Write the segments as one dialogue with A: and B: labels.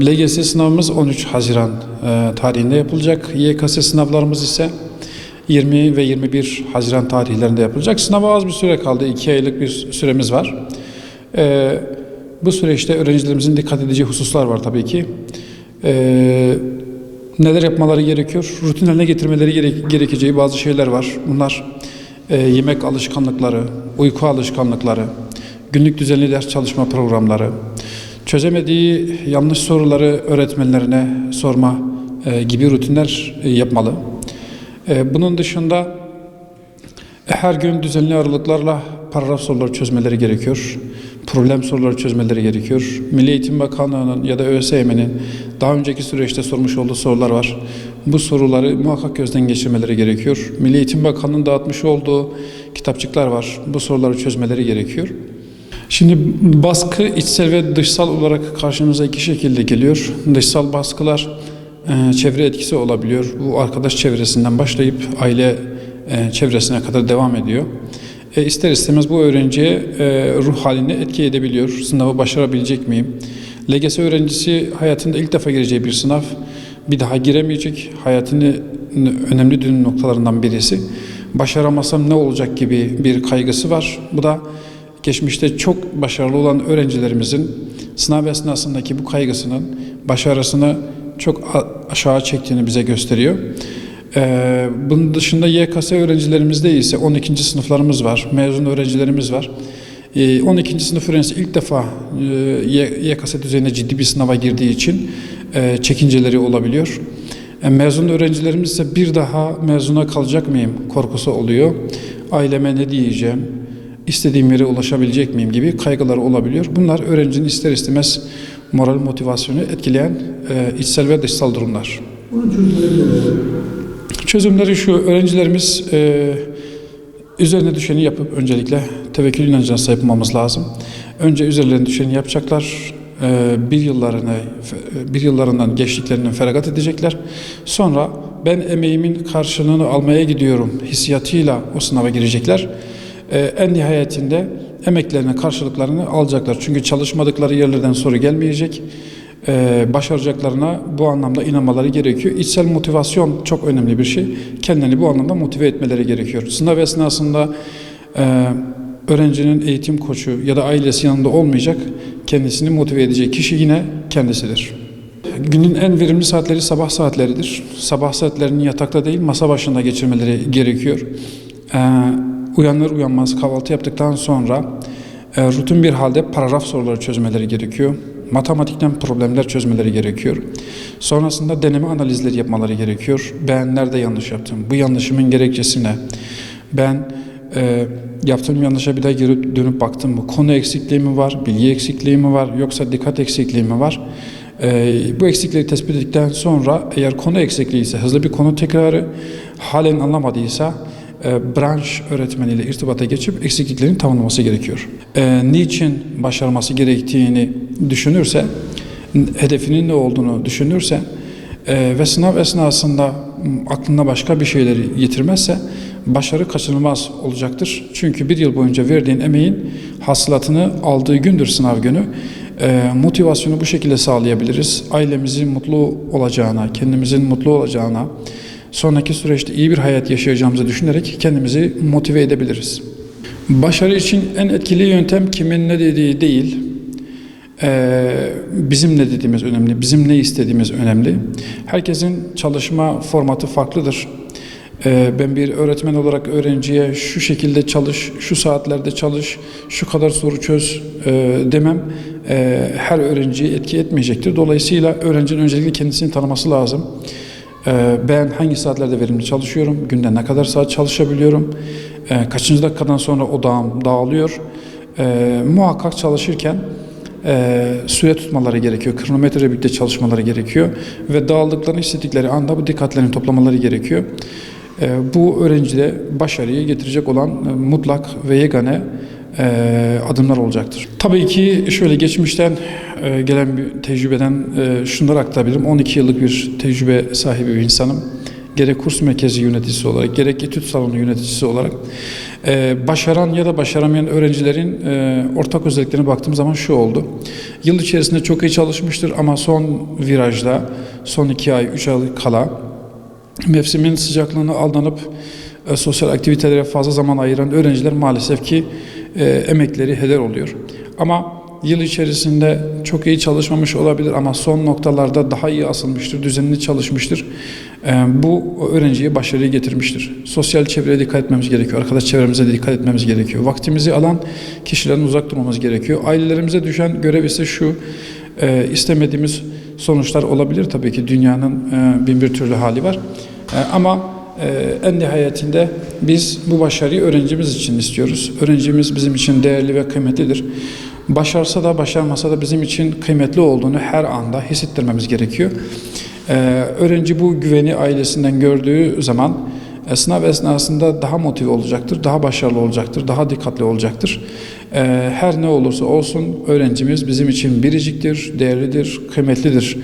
A: LGS sınavımız 13 Haziran tarihinde yapılacak. YKS sınavlarımız ise 20 ve 21 Haziran tarihlerinde yapılacak. Sınava az bir süre kaldı. 2 aylık bir süremiz var. Bu süreçte öğrencilerimizin dikkat edeceği hususlar var tabii ki. Neler yapmaları gerekiyor? Rutin haline getirmeleri gerekeceği bazı şeyler var. Bunlar yemek alışkanlıkları, uyku alışkanlıkları, günlük düzenli ders çalışma programları, çözemediği yanlış soruları öğretmenlerine sorma gibi rutinler yapmalı. Bunun dışında her gün düzenli aralıklarla paragraf soruları çözmeleri gerekiyor. Problem soruları çözmeleri gerekiyor. Milli Eğitim Bakanlığı'nın ya da ÖSYM'nin daha önceki süreçte sormuş olduğu sorular var. Bu soruları muhakkak gözden geçirmeleri gerekiyor. Milli Eğitim Bakanlığı'nın dağıtmış olduğu kitapçıklar var. Bu soruları çözmeleri gerekiyor. Şimdi baskı içsel ve dışsal olarak karşımıza iki şekilde geliyor. Dışsal baskılar çevre etkisi olabiliyor. Bu arkadaş çevresinden başlayıp aile çevresine kadar devam ediyor. İster istemez bu öğrenciye ruh halini etki edebiliyor. Sınavı başarabilecek miyim? LGS öğrencisi hayatında ilk defa gireceği bir sınav. Bir daha giremeyecek. Hayatının önemli dönüm noktalarından birisi. Başaramazsam ne olacak gibi bir kaygısı var. Bu da geçmişte çok başarılı olan öğrencilerimizin sınav esnasındaki bu kaygısının başarısını çok aşağı çektiğini bize gösteriyor. Bunun dışında YKS öğrencilerimizde ise 12. sınıflarımız var, mezun öğrencilerimiz var. 12. sınıf öğrencisi ilk defa YKS düzeyinde ciddi bir sınava girdiği için çekinceleri olabiliyor. Mezun öğrencilerimiz ise bir daha mezuna kalacak mıyım korkusu oluyor. Aileme ne diyeceğim, istediğim yere ulaşabilecek miyim gibi kaygıları olabiliyor. Bunlar öğrencinin ister istemez moral motivasyonu etkileyen içsel ve dışsal durumlar.
B: Bunun
A: Çözümleri şu: öğrencilerimiz üzerine düşeni yapıp öncelikle tevekkül inancına sahip olmamız lazım. Önce üzerlerine düşeni yapacaklar. Bir yıllarından geçtiklerinden feragat edecekler. Sonra ben emeğimin karşılığını almaya gidiyorum hissiyatıyla o sınava girecekler. En nihayetinde emeklerinin karşılıklarını alacaklar. Çünkü çalışmadıkları yerlerden soru gelmeyecek. Başaracaklarına bu anlamda inanmaları gerekiyor. İçsel motivasyon çok önemli bir şey. Kendini bu anlamda motive etmeleri gerekiyor. Sınav esnasında öğrencinin eğitim koçu ya da ailesi yanında olmayacak. Kendisini motive edecek kişi yine kendisidir. Günün en verimli saatleri sabah saatleridir. Sabah saatlerini yatakta değil masa başında geçirmeleri gerekiyor. Uyanır uyanmaz kahvaltı yaptıktan sonra rutin bir halde paragraf soruları çözmeleri gerekiyor. Matematikten problemler çözmeleri gerekiyor. Sonrasında deneme analizleri yapmaları gerekiyor. Ben nerede yanlış yaptım? Bu yanlışımın gerekçesi ne? Ben yaptığım yanlışa bir daha geri dönüp baktım mı? Konu eksikliği mi var? Bilgi eksikliği mi var? Yoksa dikkat eksikliği mi var? Bu eksikleri tespit ettikten sonra eğer konu eksikliği ise hızlı bir konu tekrarı, halen anlamadıysa branş öğretmeniyle irtibata geçip eksikliklerini tamamlaması gerekiyor. Niçin başarması gerektiğini düşünürse, hedefinin ne olduğunu düşünürse ve sınav esnasında aklına başka bir şeyleri getirmezse başarı kaçınılmaz olacaktır. Çünkü bir yıl boyunca verdiğin emeğin hasılatını aldığı gündür sınav günü. Motivasyonu bu şekilde sağlayabiliriz. Ailemizin mutlu olacağına, kendimizin mutlu olacağına, sonraki süreçte iyi bir hayat yaşayacağımızı düşünerek kendimizi motive edebiliriz. Başarı için en etkili yöntem kimin ne dediği değil, bizim ne dediğimiz önemli, bizim ne istediğimiz önemli. Herkesin çalışma formatı farklıdır. Ben bir öğretmen olarak öğrenciye şu şekilde çalış, şu saatlerde çalış, şu kadar soru çöz demem. Her öğrenciye etki etmeyecektir. Dolayısıyla öğrencinin öncelikle kendisini tanıması lazım. Ben hangi saatlerde verimli çalışıyorum, günde ne kadar saat çalışabiliyorum, kaçıncı dakikadan sonra odağım dağılıyor. Muhakkak çalışırken süre tutmaları gerekiyor, kronometreyle birlikte çalışmaları gerekiyor ve dağıldıklarını hissettikleri anda bu dikkatlerini toplamaları gerekiyor. Bu öğrencide başarıyı getirecek olan mutlak ve yegane adımlar olacaktır. Tabii ki şöyle geçmişten gelen bir tecrübeden şunları aktarabilirim. 12 yıllık bir tecrübe sahibi bir insanım. gerek kurs merkezi yöneticisi olarak, gerek etüt salonu yöneticisi olarak başaran ya da başaramayan öğrencilerin ortak özelliklerine baktığım zaman şu oldu. Yıl içerisinde çok iyi çalışmıştır ama son virajda, son 2 ay, 3 ay kala mevsimin sıcaklığına aldanıp sosyal aktivitelere fazla zaman ayıran öğrenciler maalesef ki emekleri heder oluyor. Ama yıl içerisinde çok iyi çalışmamış olabilir ama son noktalarda daha iyi asılmıştır, düzenli çalışmıştır. Bu öğrenciye başarıyı getirmiştir. Sosyal çevreye dikkat etmemiz gerekiyor, arkadaş çevremize de dikkat etmemiz gerekiyor. Vaktimizi alan kişilerden uzak durmamız gerekiyor. Ailelerimize düşen görev ise şu, istemediğimiz sonuçlar olabilir tabii ki, dünyanın bin bir türlü hali var. Ama en nihayetinde biz bu başarıyı öğrencimiz için istiyoruz. Öğrencimiz bizim için değerli ve kıymetlidir. Başarsa da başarmasa da bizim için kıymetli olduğunu her anda hissettirmemiz gerekiyor. Öğrenci bu güveni ailesinden gördüğü zaman sınav esnasında daha motive olacaktır, daha başarılı olacaktır, daha dikkatli olacaktır. Her ne olursa olsun öğrencimiz bizim için biriciktir, değerlidir, kıymetlidir.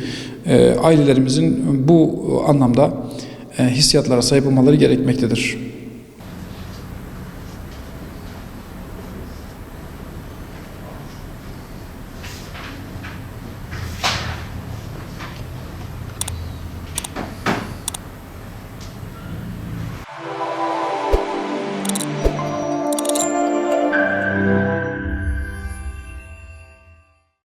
A: Ailelerimizin bu anlamda hissiyatlara sahip olmaları gerekmektedir.